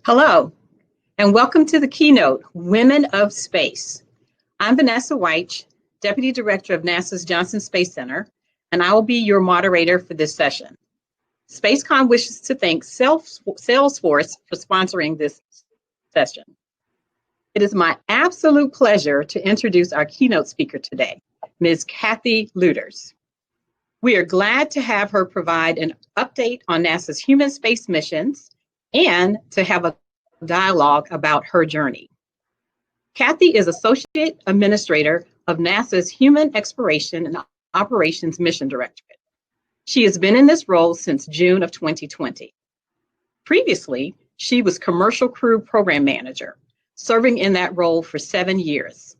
Hello, and welcome to the Keynote, Women of Space. I'm Vanessa Weich, Deputy Director of NASA's Johnson Space Center, and I will be your moderator for this session. SpaceCom wishes to thank Salesforce for sponsoring this session. It is my absolute pleasure to introduce our keynote speaker today, Ms. Kathy Luters. We are glad to have her provide an update on NASA's human space missions and to have a dialogue about her journey. Kathy is Associate Administrator of NASA's Human Exploration and Operations Mission Directorate. She has been in this role since June of 2020. Previously, she was Commercial Crew Program Manager, serving in that role for 7 years.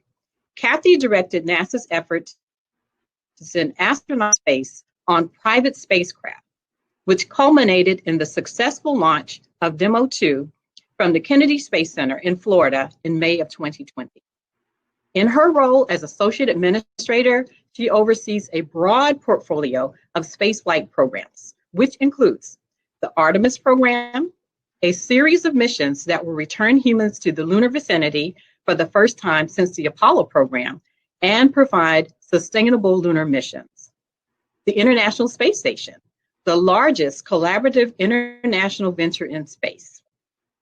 Kathy directed NASA's effort to send astronauts to space on private spacecraft, which culminated in the successful launch of Demo 2 from the Kennedy Space Center in Florida in May of 2020. In her role as Associate Administrator, she oversees a broad portfolio of spaceflight programs, which includes the Artemis program, a series of missions that will return humans to the lunar vicinity for the first time since the Apollo program and provide sustainable lunar missions. The International Space Station, the largest collaborative international venture in space.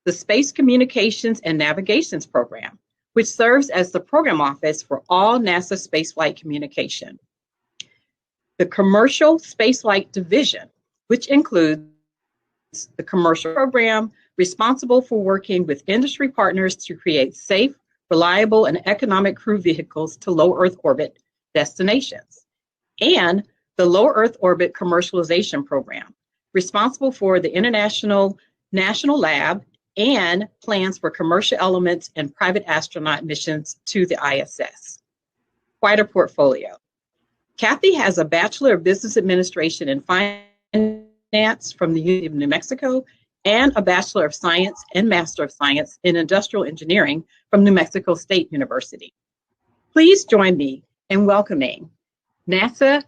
The Space Communications and Navigations Program, which serves as the program office for all NASA spaceflight communication. The Commercial Spaceflight Division, which includes the commercial program responsible for working with industry partners to create safe, reliable, and economic crew vehicles to low Earth orbit destinations. And the Low Earth Orbit Commercialization Program, responsible for the International National Lab and plans for commercial elements and private astronaut missions to the ISS. Quite a portfolio. Kathy has a Bachelor of Business Administration and Finance from the University of New Mexico and a Bachelor of Science and Master of Science in Industrial Engineering from New Mexico State University. Please join me in welcoming NASA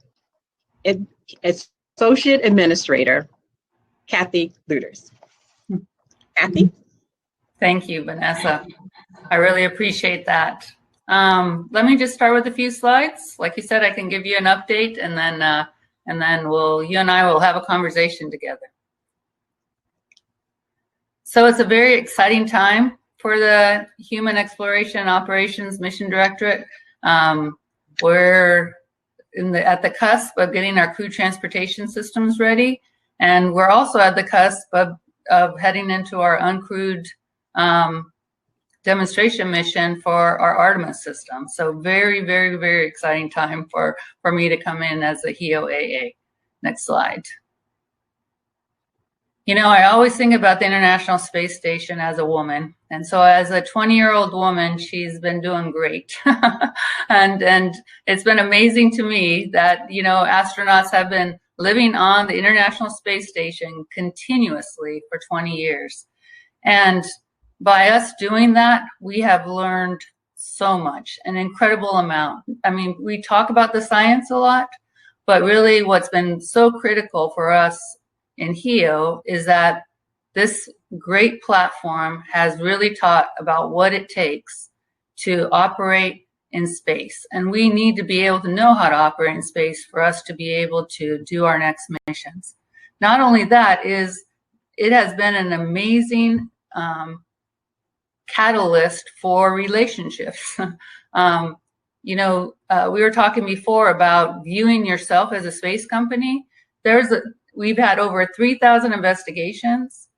Associate Administrator, Kathy Luters. Kathy? Thank you, Vanessa. I really appreciate that. Let me just start with a few slides. Like you said, I can give you an update, and then you and I will have a conversation together. So it's a very exciting time for the Human Exploration and Operations Mission Directorate. We're at the cusp of getting our crew transportation systems ready, and we're also at the cusp of heading into our uncrewed demonstration mission for our Artemis system. So very, very, very exciting time for me to come in as a HEOAA. Next slide. You know, I always think about the International Space Station as a woman. And so as a 20-year-old woman, she's been doing great. and it's been amazing to me that, you know, astronauts have been living on the International Space Station continuously for 20 years. And by us doing that, we have learned so much, an incredible amount. I mean, we talk about the science a lot, but really what's been so critical for us in HEO is that this great platform has really taught about what it takes to operate in space. And we need to be able to know how to operate in space for us to be able to do our next missions. Not only that, it has been an amazing catalyst for relationships. You know, we were talking before about viewing yourself as a space company. We've had over 3,000 investigations,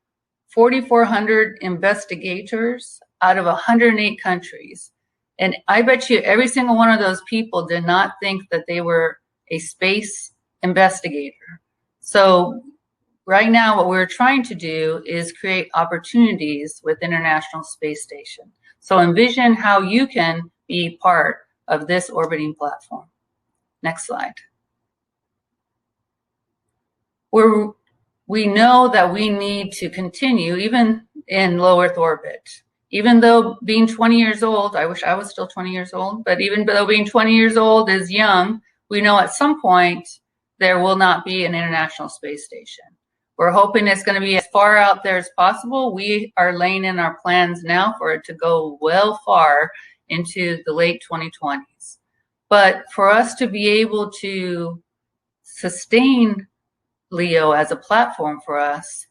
4,400 investigators out of 108 countries. And I bet you every single one of those people did not think that they were a space investigator. So right now, what we're trying to do is create opportunities with International Space Station. So envision how you can be part of this orbiting platform. Next slide. We know that we need to continue even in low Earth orbit. Even though being 20 years old, I wish I was still 20 years old, but even though being 20 years old is young, we know at some point there will not be an International Space Station. We're hoping it's going to be as far out there as possible. We are laying in our plans now for it to go well far into the late 2020s. But for us to be able to sustain LEO as a platform for us,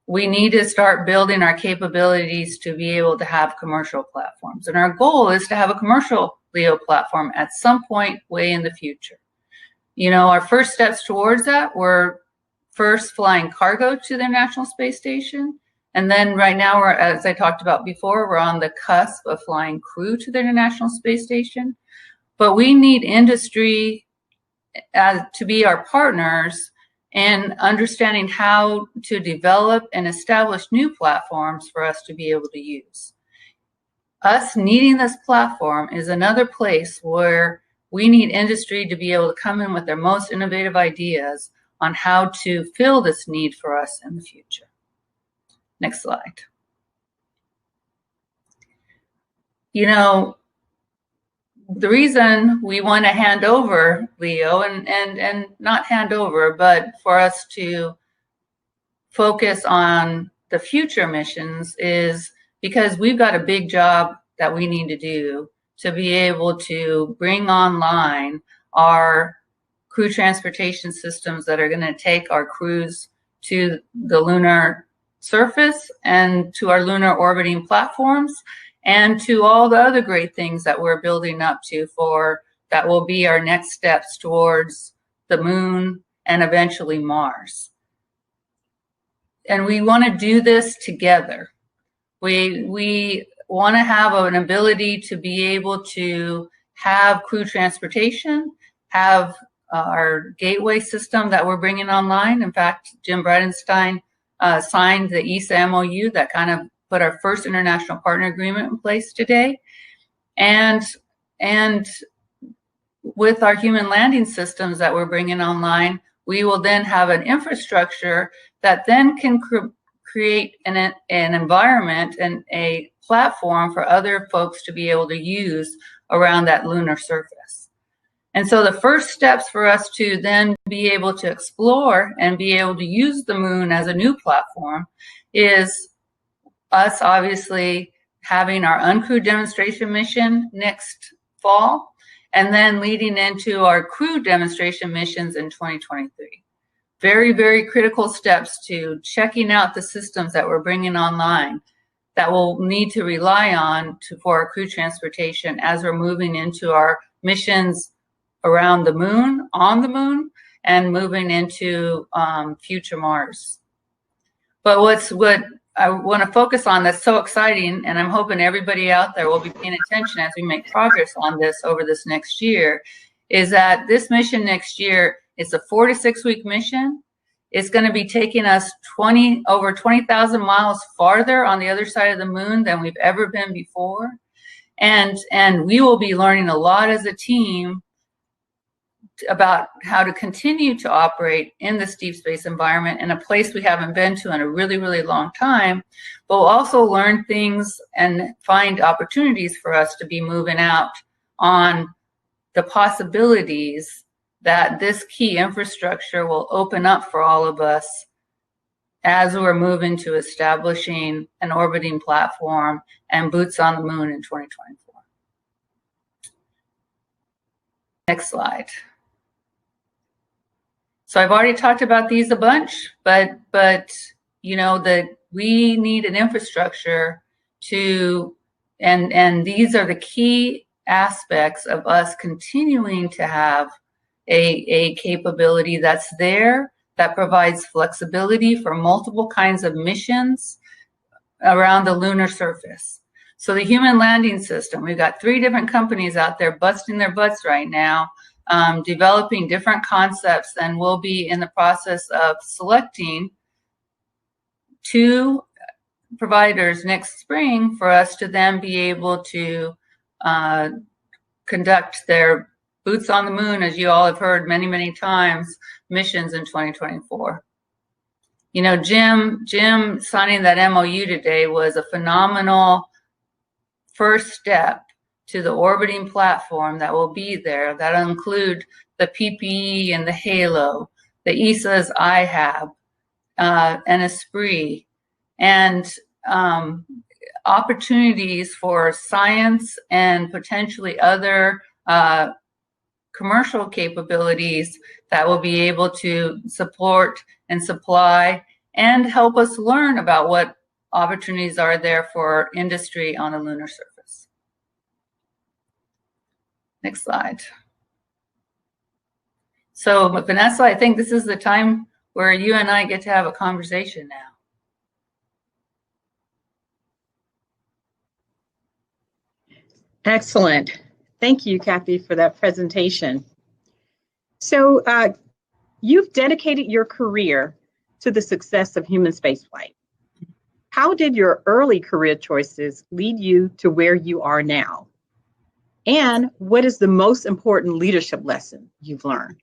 we need to start building our capabilities to be able to have commercial platforms. And our goal is to have a commercial LEO platform at some point way in the future. You know, our first steps towards that were first flying cargo to the International Space Station. And then right now, we're, as I talked about before, we're on the cusp of flying crew to the International Space Station. But we need industry to be our partners and understanding how to develop and establish new platforms for us to be able to use. Us needing this platform is another place where we need industry to be able to come in with their most innovative ideas on how to fill this need for us in the future. Next slide. You know, the reason we want to hand over LEO, and not hand over, but for us to focus on the future missions, is because we've got a big job that we need to do to be able to bring online our crew transportation systems that are going to take our crews to the lunar surface and to our lunar orbiting platforms, and to all the other great things that we're building up to for that will be our next steps towards the moon and eventually Mars. And we want to do this together. We want to have an ability to be able to have crew transportation, have our gateway system that we're bringing online. In fact, Jim Bridenstine signed the ESA MOU that kind of put our first international partner agreement in place today. And with our human landing systems that we're bringing online, we will then have an infrastructure that then can create an environment and a platform for other folks to be able to use around that lunar surface. And so the first steps for us to then be able to explore and be able to use the moon as a new platform is us obviously having our uncrewed demonstration mission next fall, and then leading into our crewed demonstration missions in 2023. Very, very critical steps to checking out the systems that we're bringing online that we'll need to rely on for our crew transportation as we're moving into our missions around the moon, on the moon, and moving into future Mars. But what I want to focus on that's so exciting, and I'm hoping everybody out there will be paying attention as we make progress on this over this next year, is that this mission next year is a 4 to 6 week mission. It's going to be taking us over 20,000 miles farther on the other side of the moon than we've ever been before. And we will be learning a lot as a team about how to continue to operate in this deep space environment in a place we haven't been to in a really, really long time, but we'll also learn things and find opportunities for us to be moving out on the possibilities that this key infrastructure will open up for all of us as we're moving to establishing an orbiting platform and boots on the moon in 2024. Next slide. So I've already talked about these a bunch, but you know that we need an infrastructure to, and these are the key aspects of us continuing to have a capability that's there that provides flexibility for multiple kinds of missions around the lunar surface. So the human landing system, we've got 3 different companies out there busting their butts right now, developing different concepts, and we'll be in the process of selecting 2 providers next spring for us to then be able to conduct their boots on the moon, as you all have heard many, many times, missions in 2024. You know, Jim signing that MOU today was a phenomenal first step to the orbiting platform that will be there. That'll include the PPE and the Halo, the ESA's IHAB, and esprit, and opportunities for science and potentially other commercial capabilities that will be able to support and supply and help us learn about what opportunities are there for industry on a lunar surface. Next slide. So, Vanessa, I think this is the time where you and I get to have a conversation now. Excellent. Thank you, Kathy, for that presentation. So you've dedicated your career to the success of human spaceflight. How did your early career choices lead you to where you are now? And what is the most important leadership lesson you've learned?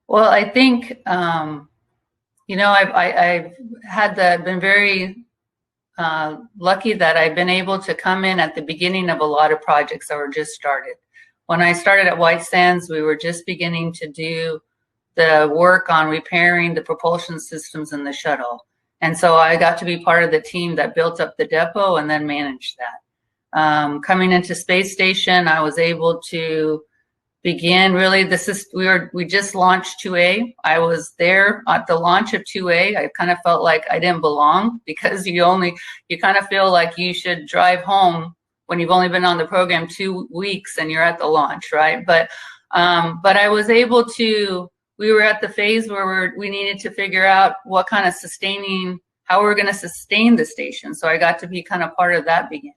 Well, I think, you know, I've been very lucky that I've been able to come in at the beginning of a lot of projects that were just started. When I started at White Sands, we were just beginning to do the work on repairing the propulsion systems in the shuttle. And so I got to be part of the team that built up the depot and then managed that. Coming into Space Station, I was able to begin really, we just launched 2A. I was there at the launch of 2A. I kind of felt like I didn't belong because you kind of feel like you should drive home when you've only been on the program 2 weeks and you're at the launch, right? But I was able to, we were at the phase where we needed to figure out what kind of how we're going to sustain the station. So I got to be kind of part of that beginning.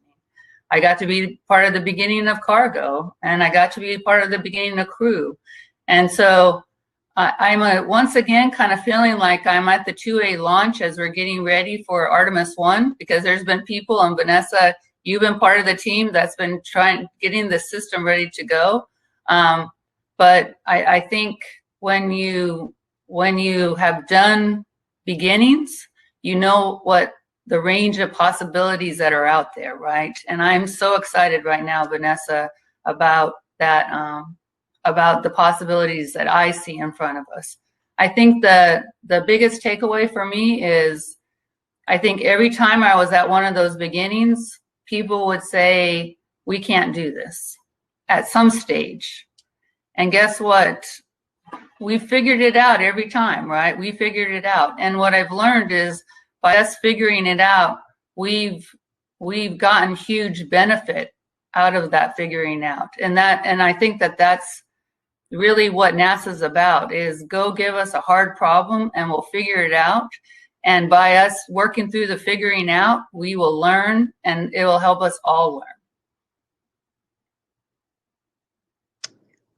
I got to be part of the beginning of cargo, and I got to be part of the beginning of crew. And so I'm once again kind of feeling like I'm at the 2A launch as we're getting ready for Artemis 1, because there's been people, and Vanessa, you've been part of the team that's been getting the system ready to go. But I think when you have done beginnings, you know what the range of possibilities that are out there, right? And I'm so excited right now, Vanessa, about that, about the possibilities that I see in front of us. I think the biggest takeaway for me is, I think every time I was at one of those beginnings, people would say, we can't do this at some stage. And guess what? We figured it out every time, right? We figured it out. And what I've learned is, by us figuring it out, we've gotten huge benefit out of that figuring out. And I think that's really what NASA's about, is go give us a hard problem and we'll figure it out. And by us working through the figuring out, we will learn, and it will help us all learn.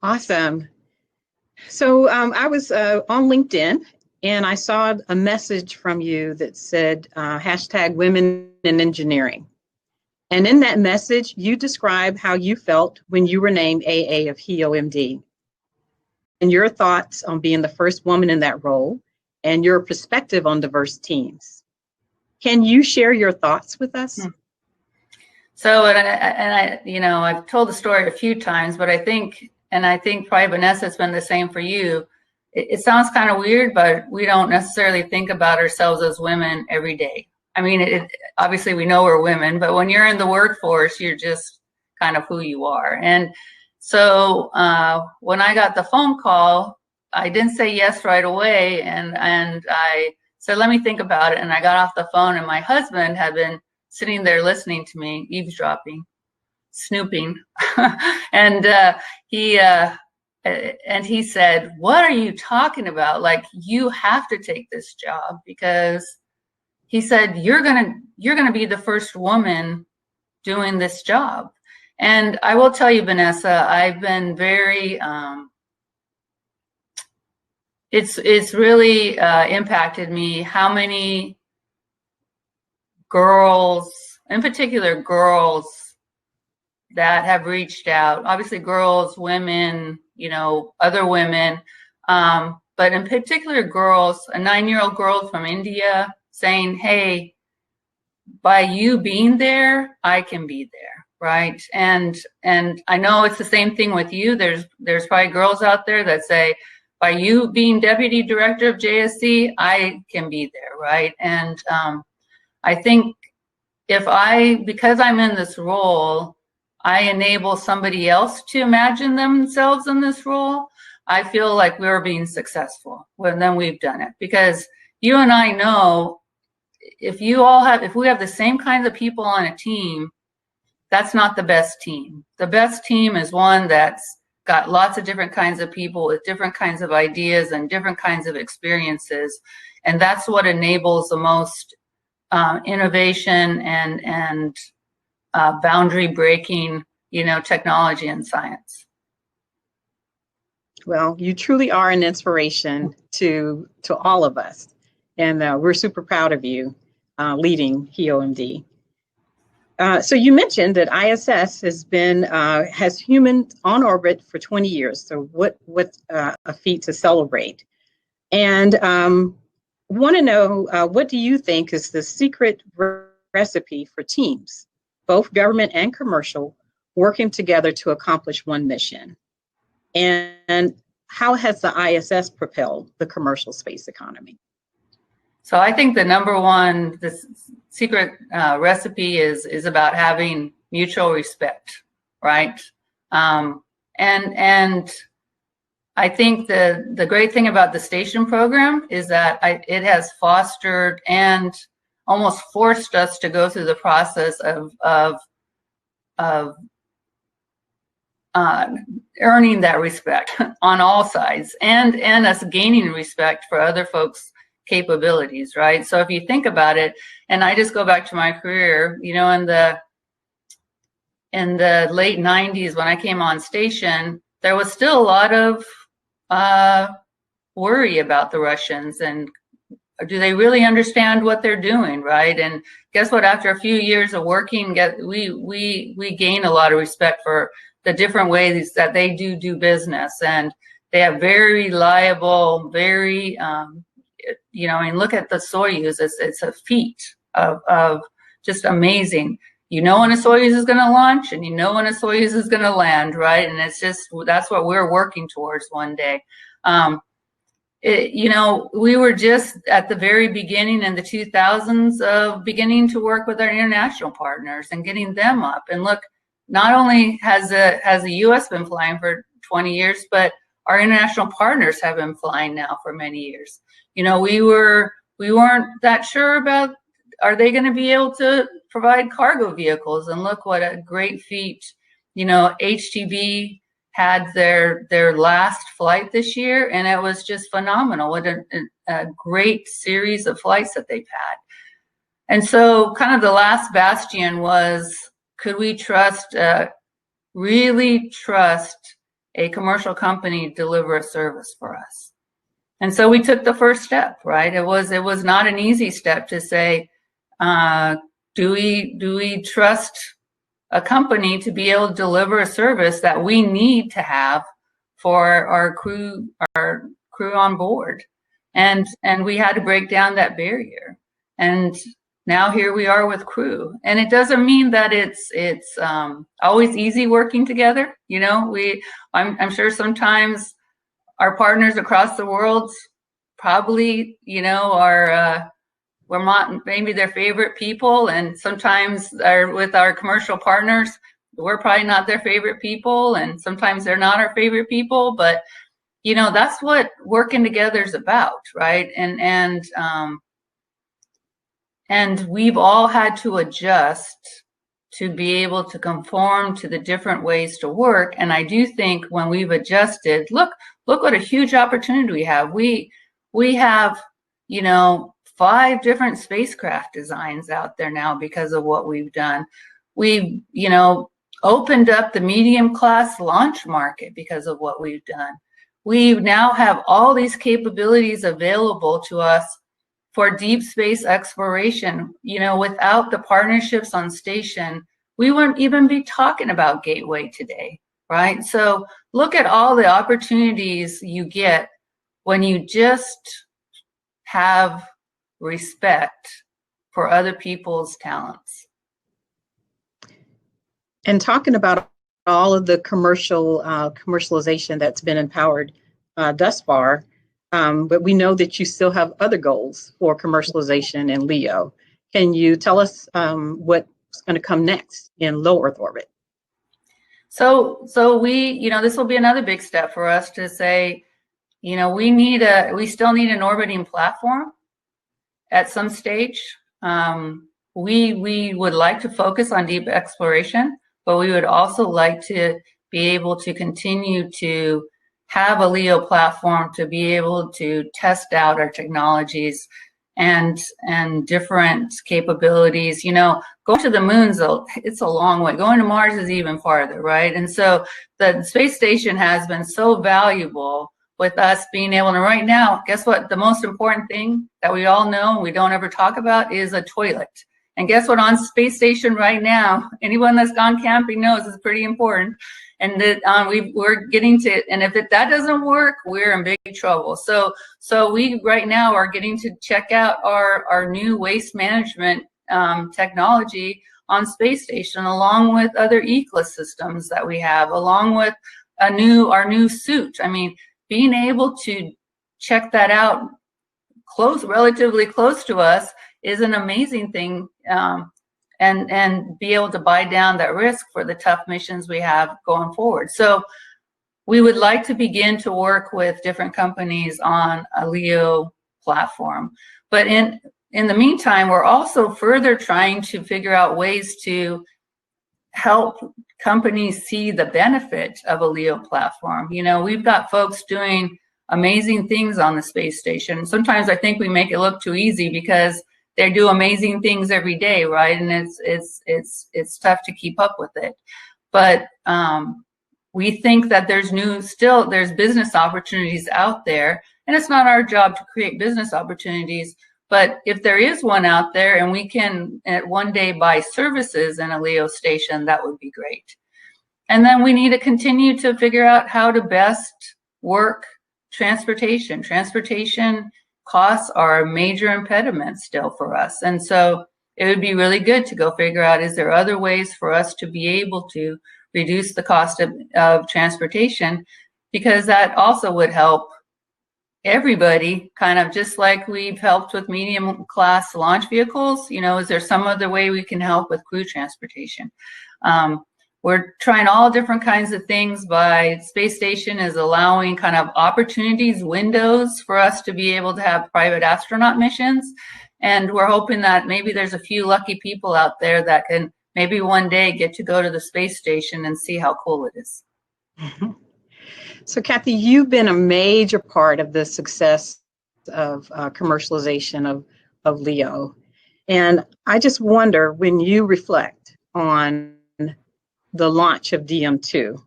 Awesome. So I was on LinkedIn, and I saw a message from you that said hashtag women in engineering. And in that message, you describe how you felt when you were named AA of HEOMD, and your thoughts on being the first woman in that role, and your perspective on diverse teams. Can you share your thoughts with us? So, I've told the story a few times, but I think probably Vanessa, it's been the same for you. It sounds kind of weird, but we don't necessarily think about ourselves as women every day. I mean, obviously we know we're women, but when you're in the workforce, you're just kind of who you are. And so when I got the phone call, I didn't say yes right away, and I said, let me think about it. And I got off the phone, and my husband had been sitting there listening to me, eavesdropping, snooping, and he said, what are you talking about? Like, you have to take this job, because he said, you're gonna be the first woman doing this job. And I will tell you, Vanessa, I've been very, it's really impacted me how many girls, in particular girls, that have reached out. Obviously girls, women, other women, but in particular girls, a 9-year-old girl from India saying, hey, by you being there, I can be there, right? And I know it's the same thing with you. There's probably girls out there that say, by you being deputy director of JSC, I can be there, right? And I think because I'm in this role, I enable somebody else to imagine themselves in this role, I feel like we're being successful when then we've done it. Because you and I know, if we have the same kinds of people on a team, that's not the best team. The best team is one that's got lots of different kinds of people with different kinds of ideas and different kinds of experiences. And that's what enables the most innovation and boundary breaking, technology and science. Well, you truly are an inspiration to all of us. And we're super proud of you leading HEOMD. So you mentioned that ISS has humans on orbit for 20 years. So what a feat to celebrate. And want to know, what do you think is the secret recipe for teams, both government and commercial, working together to accomplish one mission? And how has the ISS propelled the commercial space economy? So I think the number one, the secret recipe is about having mutual respect, right? And I think the great thing about the station program is that it has fostered and almost forced us to go through the process of earning that respect on all sides, and us gaining respect for other folks' capabilities, right? So if you think about it, and I just go back to my career, in the late 90s when I came on station, there was still a lot of worry about the Russians, and do they really understand what they're doing, right? And guess what? After a few years of working, we gain a lot of respect for the different ways that they do business, and they have very reliable, very look at the Soyuz. It's a feat of just amazing. When a Soyuz is going to launch, and when a Soyuz is going to land, right? And that's what we're working towards one day. We were just at the very beginning in the 2000s of beginning to work with our international partners and getting them up. And look, not only has the U.S. been flying for 20 years, but our international partners have been flying now for many years. We weren't that sure about, are they going to be able to provide cargo vehicles? And look what a great feat. HTB had their last flight this year, and it was just phenomenal. What a great series of flights that they've had. And so kind of the last bastion was, could we really trust a commercial company to deliver a service for us? And so we took the first step, right? It was not an easy step to say, do we trust a company to be able to deliver a service that we need to have for our crew on board? And we had to break down that barrier. And now here we are with crew. And it doesn't mean that it's always easy working together. I'm sure sometimes our partners across the world probably, are we're not maybe their favorite people, and sometimes with our commercial partners, we're probably not their favorite people, and sometimes they're not our favorite people. But that's what working together is about, right? And we've all had to adjust to be able to conform to the different ways to work. And I do think when we've adjusted, look what a huge opportunity we have. We have, 5 different spacecraft designs out there now because of what we've done. We've, opened up the medium class launch market because of what we've done. We now have all these capabilities available to us for deep space exploration. Without the partnerships on station, we wouldn't even be talking about Gateway today, right? So look at all the opportunities you get when you just have respect for other people's talents. And talking about all of the commercialization that's been empowered thus far, but we know that you still have other goals for commercialization in LEO. Can you tell us what's going to come next in low Earth orbit? So we, this will be another big step for us to say, we still need an orbiting platform at some stage. We would like to focus on deep exploration, but we would also like to be able to continue to have a LEO platform to be able to test out our technologies and different capabilities. Going to the moon's it's a long way. Going to Mars is even farther, right? And so the space station has been so valuable with us being able to, right now, guess what? The most important thing that we all know and we don't ever talk about is a toilet. And guess what? On space station right now, anyone that's gone camping knows it's pretty important. And that we're getting to, and if that doesn't work, we're in big trouble. So we right now are getting to check out our new waste management technology on space station, along with other ecosystems that we have, along with our new suit. I mean, being able to check that out relatively close to us is an amazing thing. And be able to buy down that risk for the tough missions we have going forward. So we would like to begin to work with different companies on a LEO platform. But in the meantime, we're also further trying to figure out ways to help companies see the benefit of a LEO platform. We've got folks doing amazing things on the space station. Sometimes I think we make it look too easy because they do amazing things every day, right? And it's tough to keep up with it. But we think that there's business opportunities out there, and it's not our job to create business opportunities. But if there is one out there, and we can one day buy services in a LEO station, that would be great. And then we need to continue to figure out how to best work transportation. Transportation costs are a major impediment still for us. And so it would be really good to go figure out, is there other ways for us to be able to reduce the cost of transportation? Because that also would help everybody, kind of just like we've helped with medium class launch vehicles. Is there some other way we can help with crew transportation? We're trying all different kinds of things. By space station is allowing kind of opportunities, windows for us to be able to have private astronaut missions. And we're hoping that maybe there's a few lucky people out there that can maybe one day get to go to the space station and see how cool it is. Mm-hmm. So Kathy, you've been a major part of the success of commercialization of LEO. And I just wonder, when you reflect on the launch of DM2,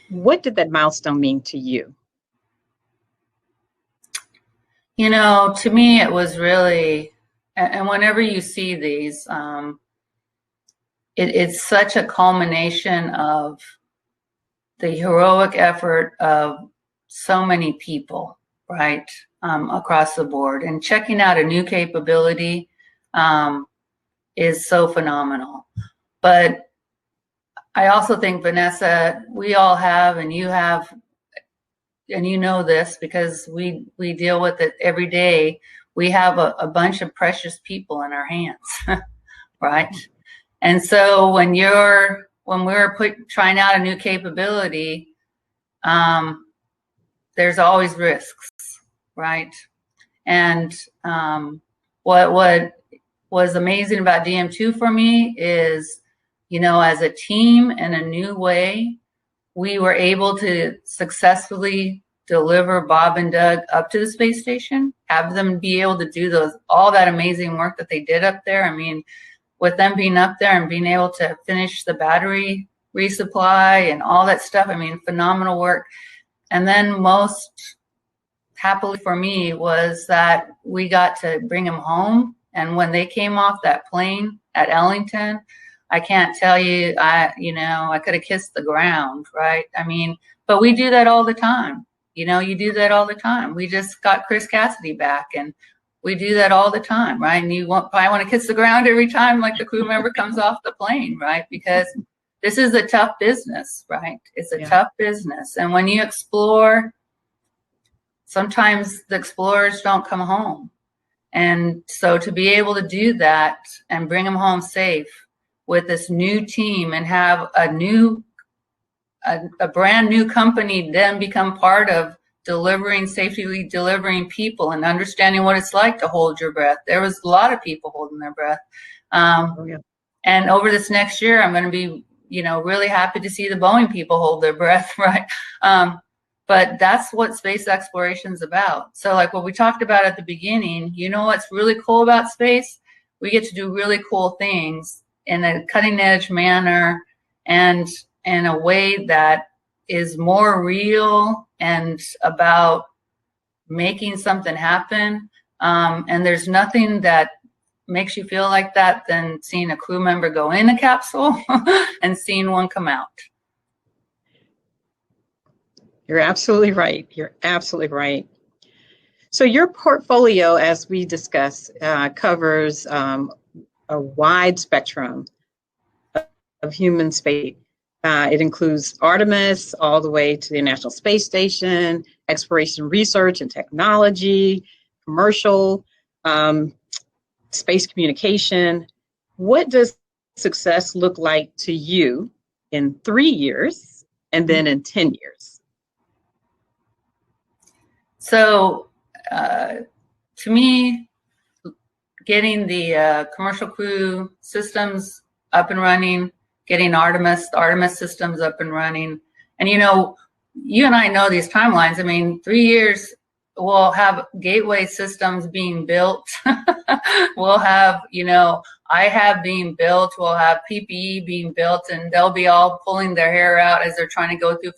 what did that milestone mean to you? To me, it was really, and whenever you see these, it's such a culmination of the heroic effort of so many people, right, across the board. And checking out a new capability is so phenomenal. But I also think, Vanessa, we all have, and you have, and you know this because we deal with it every day. We have a bunch of precious people in our hands, right? And so when we're trying out a new capability, there's always risks, right? And what was amazing about DM2 for me is, as a team in a new way, we were able to successfully deliver Bob and Doug up to the space station, have them be able to do all that amazing work that they did up there. I mean, with them being up there and being able to finish the battery resupply and all that stuff, I mean, phenomenal work. And then most happily for me was that we got to bring them home. And when they came off that plane at Ellington, I can't tell you, I could have kissed the ground, right? I mean, but we do that all the time. You do that all the time. We just got Chris Cassidy back, and we do that all the time, right? And you probably want to kiss the ground every time, like the crew member comes off the plane, right? Because this is a tough business, right? It's a tough business. And when you explore sometimes the explorers don't come home. And so to be able to do that and bring them home safe with this new team and have a brand new company then become part of safely delivering people and understanding what it's like to hold your breath. There was a lot of people holding their breath. And over this next year, I'm going to be, really happy to see the Boeing people hold their breath, right? But that's what space exploration is about. So like what we talked about at the beginning, what's really cool about space? We get to do really cool things in a cutting edge manner and in a way that is more real and about making something happen. And there's nothing that makes you feel like that than seeing a crew member go in a capsule and seeing one come out. You're absolutely right. You're absolutely right. So your portfolio, as we discussed, covers a wide spectrum of human space. It includes Artemis all the way to the International Space Station, exploration research and technology, commercial, space communication. What does success look like to you in 3 years and then in 10 years? So to me, getting the commercial crew systems up and running, getting Artemis systems up and running. And, you and I know these timelines. I mean, 3 years, we'll have gateway systems being built. We'll have, IHAB being built. We'll have PPE being built, and they'll be all pulling their hair out as they're trying to go through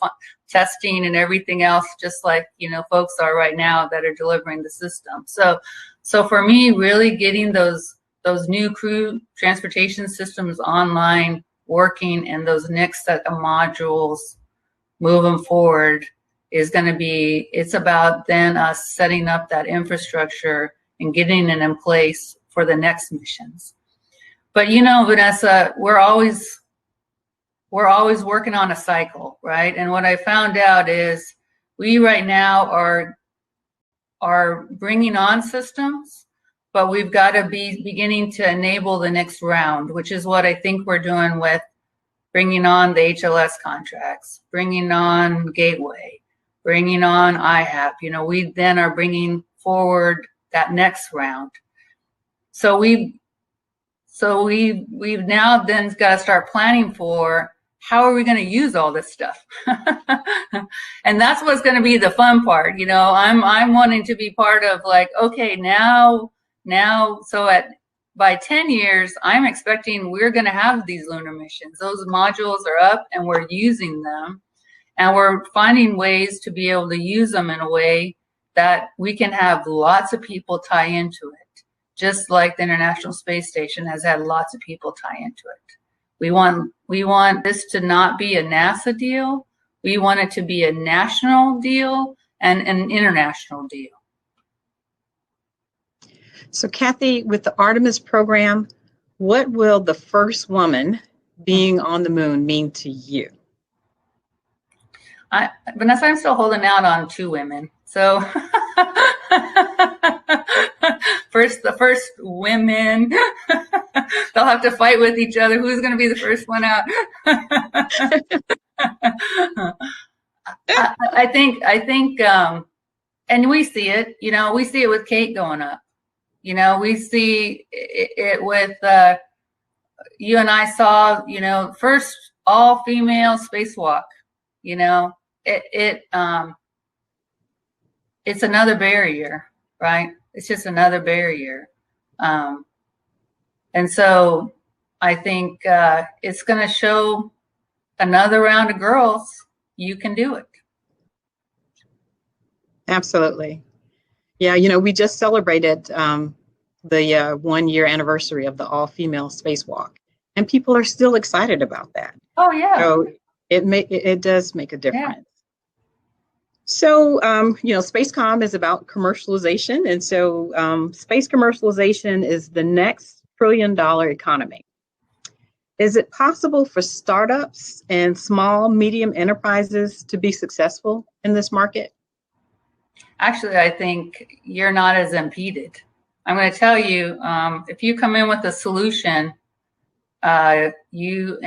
testing and everything else, just like, folks are right now that are delivering the system. So for me, really getting those new crew transportation systems online, working, and those next set of modules moving forward is going to be, it's about then us setting up that infrastructure and getting it in place for the next missions. But Vanessa, we're always working on a cycle, right? And what I found out is we right now are bringing on systems, but we've got to be beginning to enable the next round, which is what I think we're doing with bringing on the HLS contracts, bringing on Gateway, bringing on IHAP. We then are bringing forward that next round. So we've now then got to start planning for how are we going to use all this stuff? And that's what's going to be the fun part. I'm wanting to be part of like, okay, now, so by 10 years, I'm expecting we're going to have these lunar missions. Those modules are up and we're using them, and we're finding ways to be able to use them in a way that we can have lots of people tie into it, just like the International Space Station has had lots of people tie into it. We want this to not be a NASA deal. We want it to be a national deal and an international deal. So Kathy, with the Artemis program, what will the first woman being on the moon mean to you? Vanessa, I'm still holding out on 2 women. So the first women, they'll have to fight with each other. Who's going to be the first one out? I think, and we see it, we see it with Kate going up. We see it with, you and I saw, first all-female spacewalk, it's another barrier, right? It's just another barrier. And so I think it's going to show another round of girls, you can do it. Absolutely. Yeah, we just celebrated the 1-year anniversary of the all-female spacewalk, and people are still excited about that. Oh, yeah. So it does make a difference. Yeah. So, SpaceCom is about commercialization. And so space commercialization is the next trillion-dollar economy. Is it possible for startups and small, medium enterprises to be successful in this market? Actually, I think you're not as impeded. I'm going to tell you, if you come in with a solution, you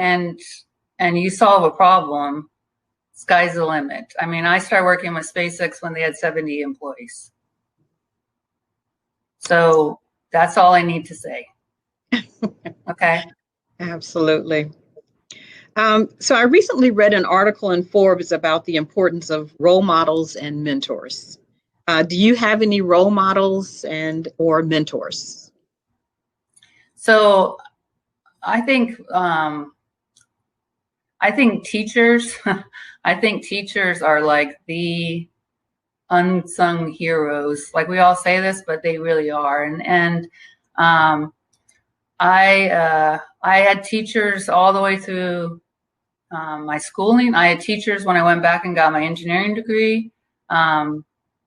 solve a problem, sky's the limit. I mean, I started working with SpaceX when they had 70 employees. So that's all I need to say. Okay. Absolutely. So I recently read an article in Forbes about the importance of role models and mentors. Do you have any role models or mentors? So I think teachers, I think teachers are like the unsung heroes. Like, we all say this, but they really are. And I had teachers all the way through my schooling. I had teachers when I went back and got my engineering degree.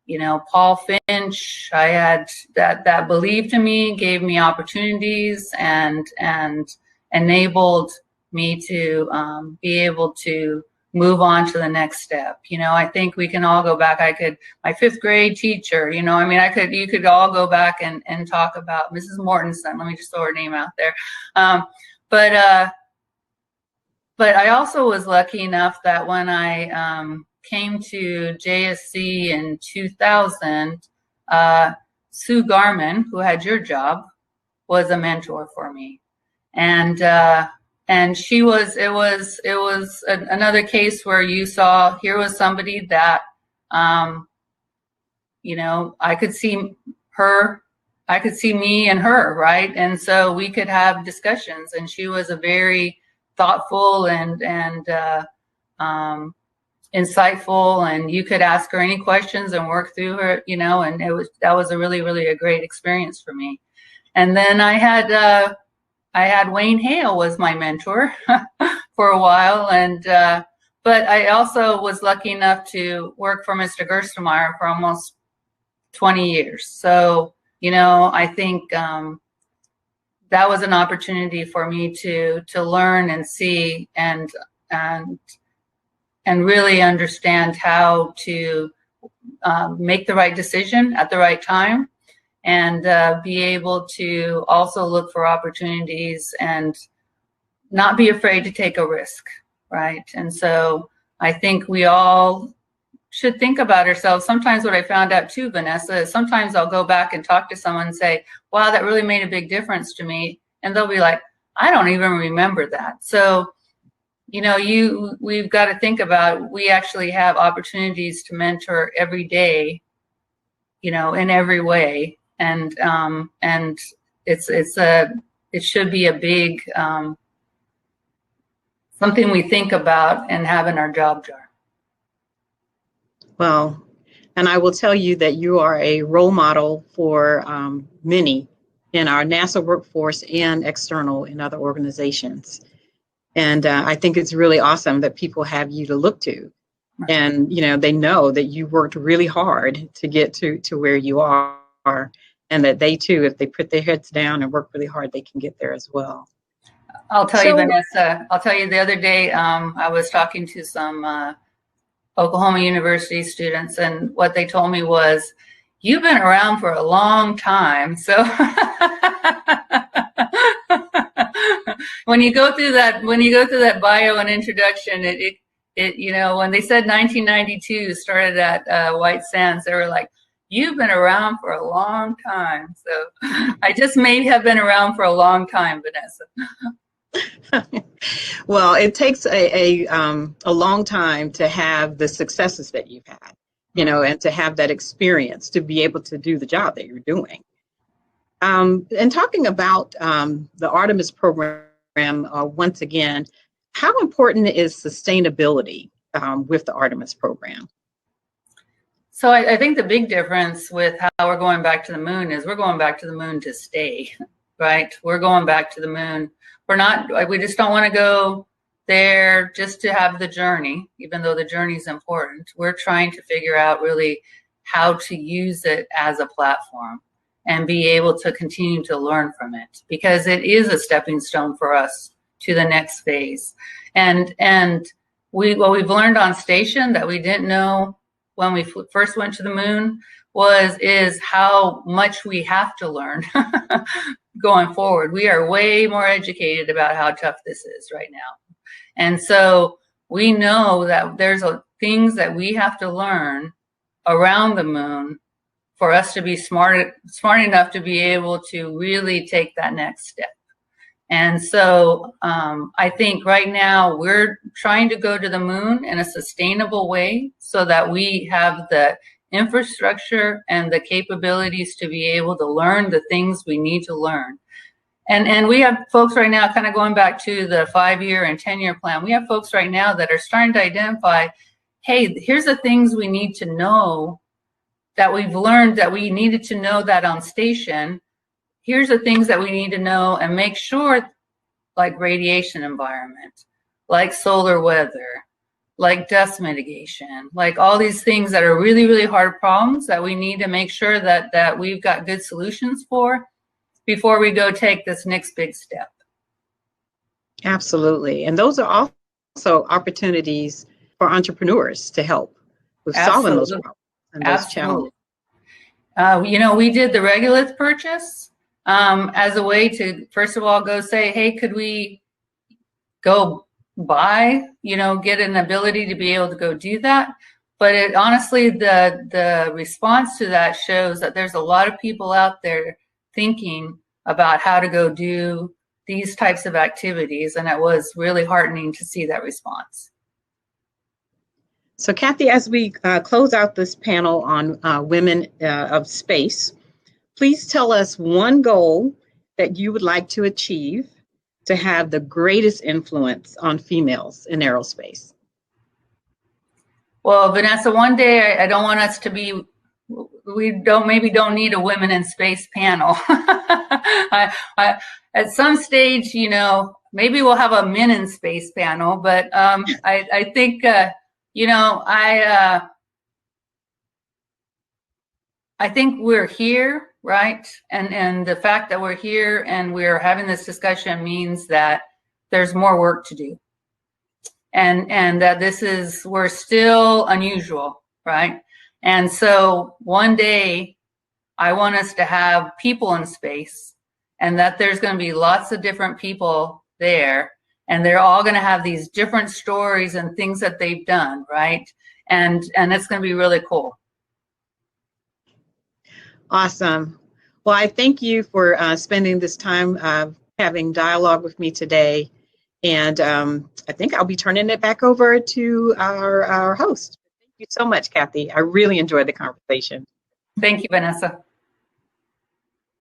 You know, Paul Finch, I had that believed in me, gave me opportunities, and enabled me to be able to move on to the next step. You know, I think we can all go back. My fifth grade teacher, you know, I mean, you could all go back and talk about Mrs. Mortensen. Let me just throw her name out there. But I also was lucky enough that when I came to JSC in 2000, Sue Garman, who had your job, was a mentor for me. And it was another case where you saw, here was somebody that, you know, I could see me and her, right? And so we could have discussions, and she was a very thoughtful and insightful, and you could ask her any questions and work through her, you know, and that was a really a great experience for me. And then I had Wayne Hale was my mentor for a while, but I also was lucky enough to work for Mr. Gerstenmaier for almost 20 years. So, you know, I think that was an opportunity for me to learn and see and really understand how to make the right decision at the right time, and be able to also look for opportunities and not be afraid to take a risk, right? And so I think we all should think about ourselves. Sometimes what I found out too, Vanessa, is sometimes I'll go back and talk to someone and say, wow, that really made a big difference to me. And they'll be like, I don't even remember that. So, you know, we've got to think about, we actually have opportunities to mentor every day, you know, in every way. And it should be a big, something we think about and have in our job jar. Well, and I will tell you that you are a role model for many in our NASA workforce and external in other organizations. And I think it's really awesome that people have you to look to. And, you know, they know that you worked really hard to get to where you are, and that they too, if they put their heads down and work really hard, they can get there as well. I'll tell you, Vanessa, the other day, I was talking to some Oklahoma University students, and what they told me was, you've been around for a long time. So when you go through that bio and introduction, it you know, when they said 1992 started at White Sands, they were like, you've been around for a long time. So I just may have been around for a long time, Vanessa. Well, it takes a long time to have the successes that you've had, you know, and to have that experience to be able to do the job that you're doing. And talking about the Artemis program, once again, how important is sustainability with the Artemis program? So I think the big difference with how we're going back to the moon is we're going back to the moon to stay, right? We're going back to the moon. We just don't want to go there just to have the journey, even though the journey is important. We're trying to figure out really how to use it as a platform and be able to continue to learn from it, because it is a stepping stone for us to the next phase. And what we've learned on station that we didn't know when we first went to the moon is how much we have to learn going forward. We are way more educated about how tough this is right now. And so we know that there's things that we have to learn around the moon for us to be smart enough to be able to really take that next step. And so I think right now we're trying to go to the moon in a sustainable way so that we have the infrastructure and the capabilities to be able to learn the things we need to learn. And we have folks right now, kind of going back to the 5-year and 10-year plan, we have folks right now that are starting to identify, hey, here's the things we need to know that we've learned that we needed to know that on station. Here's the things that we need to know and make sure, like radiation environment, like solar weather, like dust mitigation, like all these things that are really, really hard problems that we need to make sure that we've got good solutions for before we go take this next big step. Absolutely. And those are also opportunities for entrepreneurs to help with solving those problems and those challenges. You know, we did the regolith purchase as a way to, first of all, go say, hey, could we go buy, you know, get an ability to be able to go do that? But it honestly, the response to that shows that there's a lot of people out there thinking about how to go do these types of activities, and it was really heartening to see that response. So Kathy, as we close out this panel on women of space, please tell us one goal that you would like to achieve to have the greatest influence on females in aerospace. Well, Vanessa, one day I don't want us to be, maybe don't need a women in space panel. At some stage, you know, maybe we'll have a men in space panel, but I think, you know, I think we're here, right? And the fact that we're here and we're having this discussion means that there's more work to do. And that we're still unusual, right? And so one day I want us to have people in space, and that there's going to be lots of different people there, and they're all going to have these different stories and things that they've done, right? And it's going to be really cool. Awesome. Well, I thank you for spending this time having dialogue with me today. And I think I'll be turning it back over to our host. Thank you so much, Kathy. I really enjoyed the conversation. Thank you, Vanessa.